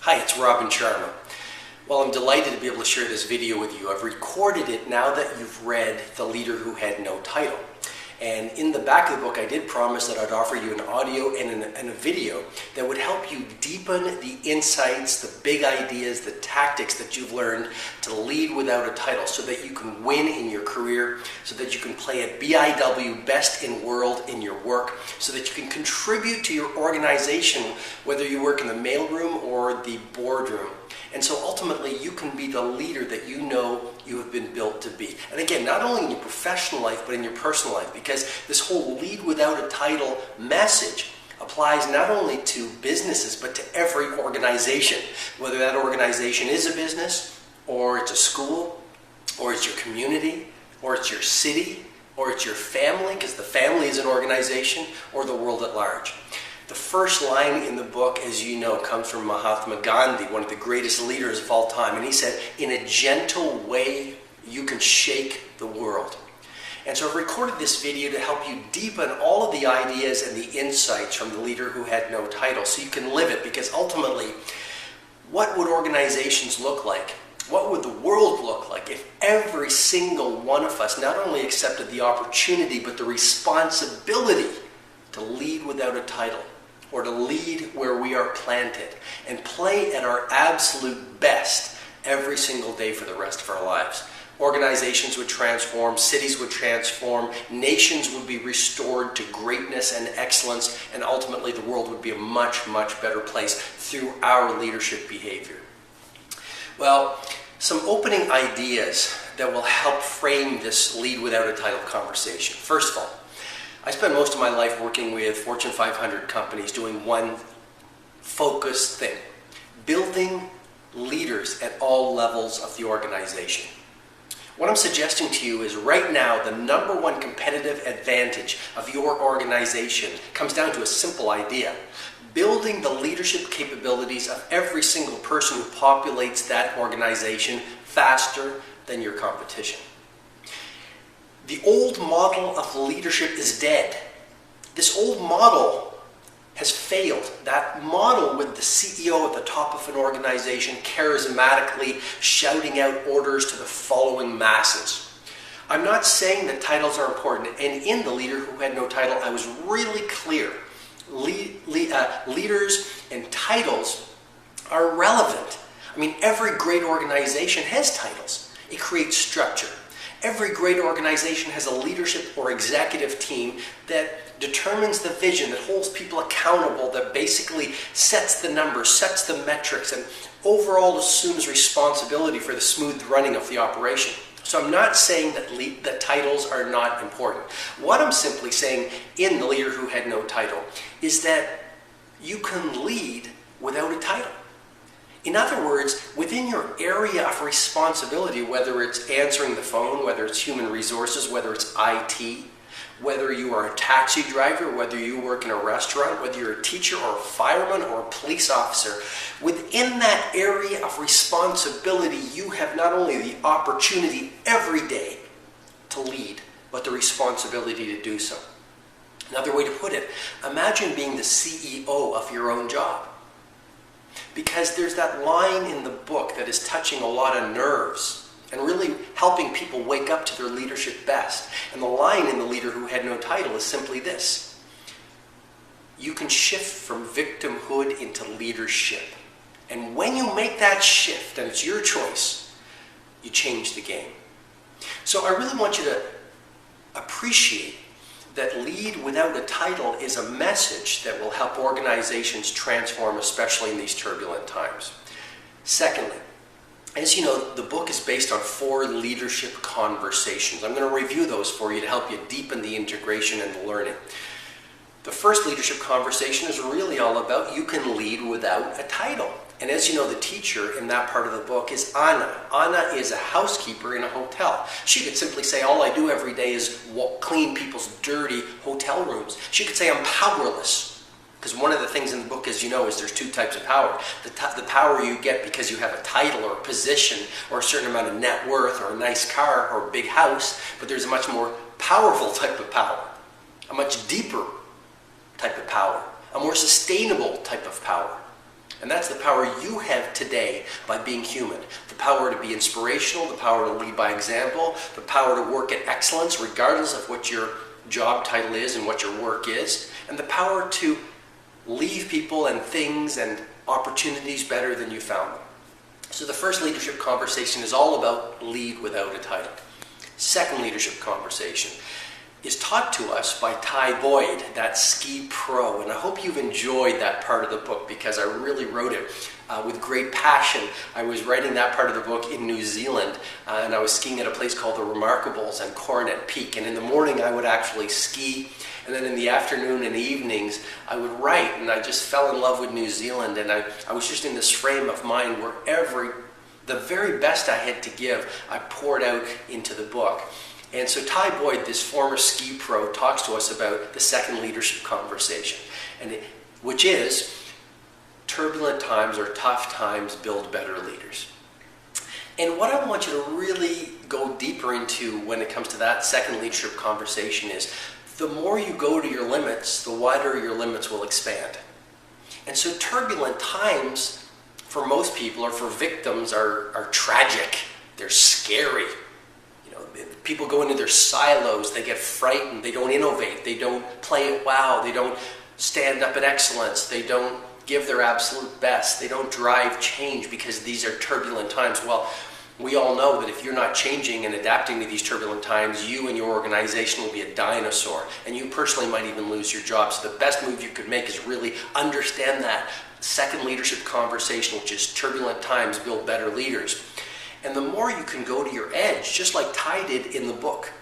Hi, it's Sharma. Well, I'm delighted to be able to share this video with you. I've recorded it now that you've read The Leader Who Had No Title. And in the back of the book, I did promise that I'd offer you an audio and a video that would help you deepen the insights, the big ideas, the tactics that you've learned to lead without a title so that you can win in your career, so that you can play at BIW, best in world in your work, so that you can contribute to your organization, whether you work in the mailroom or the boardroom. And so ultimately, you can be the leader that you know you have been built to be. And again, not only in your professional life, but in your personal life, because this whole lead without a title message applies not only to businesses, but to every organization. Whether that organization is a business, or it's a school, or it's your community, or it's your city, or it's your family, because the family is an organization, or the world at large. The first line in the book, as you know, comes from Mahatma Gandhi, one of the greatest leaders of all time. And he said, in a gentle way, you can shake the world. And so I've recorded this video to help you deepen all of the ideas and the insights from the leader who had no title so you can live it. Because ultimately, what would organizations look like? What would the world look like if every single one of us not only accepted the opportunity, but the responsibility to lead without a title, or to lead where we are planted and play at our absolute best every single day for the rest of our lives? Organizations would transform, cities would transform, nations would be restored to greatness and excellence, and ultimately the world would be a much, much better place through our leadership behavior. Well, some opening ideas that will help frame this lead without a title conversation. First of all, I spent most of my life working with Fortune 500 companies doing one focused thing: building leaders at all levels of the organization. What I'm suggesting to you is right now the number one competitive advantage of your organization comes down to a simple idea: building the leadership capabilities of every single person who populates that organization faster than your competition. The old model of leadership is dead. This old model has failed. That model with the CEO at the top of an organization charismatically shouting out orders to the following masses. I'm not saying that titles are important, and in The Leader Who Had No Title, I was really clear. Leaders and titles are relevant. I mean, every great organization has titles. It creates structure. Every great organization has a leadership or executive team that determines the vision, that holds people accountable, that basically sets the numbers, sets the metrics, and overall assumes responsibility for the smooth running of the operation. So I'm not saying that titles are not important. What I'm simply saying in The Leader Who Had No Title is that you can lead without a title. In other words, within your area of responsibility, whether it's answering the phone, whether it's human resources, whether it's IT, whether you are a taxi driver, whether you work in a restaurant, whether you're a teacher or a fireman or a police officer, within that area of responsibility, you have not only the opportunity every day to lead, but the responsibility to do so. Another way to put it, imagine being the CEO of your own job. Because there's that line in the book that is touching a lot of nerves and really helping people wake up to their leadership best. And the line in The Leader Who Had No Title is simply this: you can shift from victimhood into leadership. And when you make that shift, and it's your choice, you change the game. So I really want you to appreciate that lead without a title is a message that will help organizations transform, especially in these turbulent times. Secondly, as you know, the book is based on 4 leadership conversations. I'm going to review those for you to help you deepen the integration and the learning. The first leadership conversation is really all about you can lead without a title. And as you know, the teacher in that part of the book is Anna. Anna is a housekeeper in a hotel. She could simply say, all I do every day is clean people's dirty hotel rooms. She could say, I'm powerless. Because one of the things in the book, as you know, is there's 2 types of power. The power you get because you have a title or a position or a certain amount of net worth or a nice car or a big house. But there's a much more powerful type of power, a much deeper type of power, a more sustainable type of power. And that's the power you have today by being human. The power to be inspirational, the power to lead by example, the power to work at excellence regardless of what your job title is and what your work is, and the power to leave people and things and opportunities better than you found them. So the first leadership conversation is all about lead without a title. Second leadership conversation is taught to us by Ty Boyd, that ski pro. And I hope you've enjoyed that part of the book because I really wrote it with great passion. I was writing that part of the book in New Zealand and I was skiing at a place called the Remarkables and Coronet Peak. And in the morning I would actually ski, and then in the afternoon and evenings I would write, and I just fell in love with New Zealand, and I was just in this frame of mind where the very best I had to give I poured out into the book. And so Ty Boyd, this former ski pro, talks to us about the second leadership conversation, which is turbulent times or tough times build better leaders. And what I want you to really go deeper into when it comes to that second leadership conversation is the more you go to your limits, the wider your limits will expand. And so turbulent times for most people or for victims are tragic. They're scary. People go into their silos, they get frightened, they don't innovate, they don't play it wow, they don't stand up in excellence, they don't give their absolute best, they don't drive change because these are turbulent times. Well, we all know that if you're not changing and adapting to these turbulent times, you and your organization will be a dinosaur, and you personally might even lose your job. So the best move you could make is really understand that second leadership conversation, which is turbulent times build better leaders. And the more you can go to your edge, just like Ty did in the book,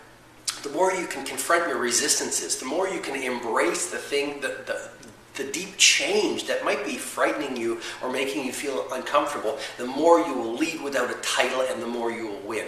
the more you can confront your resistances, the more you can embrace the deep change that might be frightening you or making you feel uncomfortable, the more you will lead without a title and the more you will win.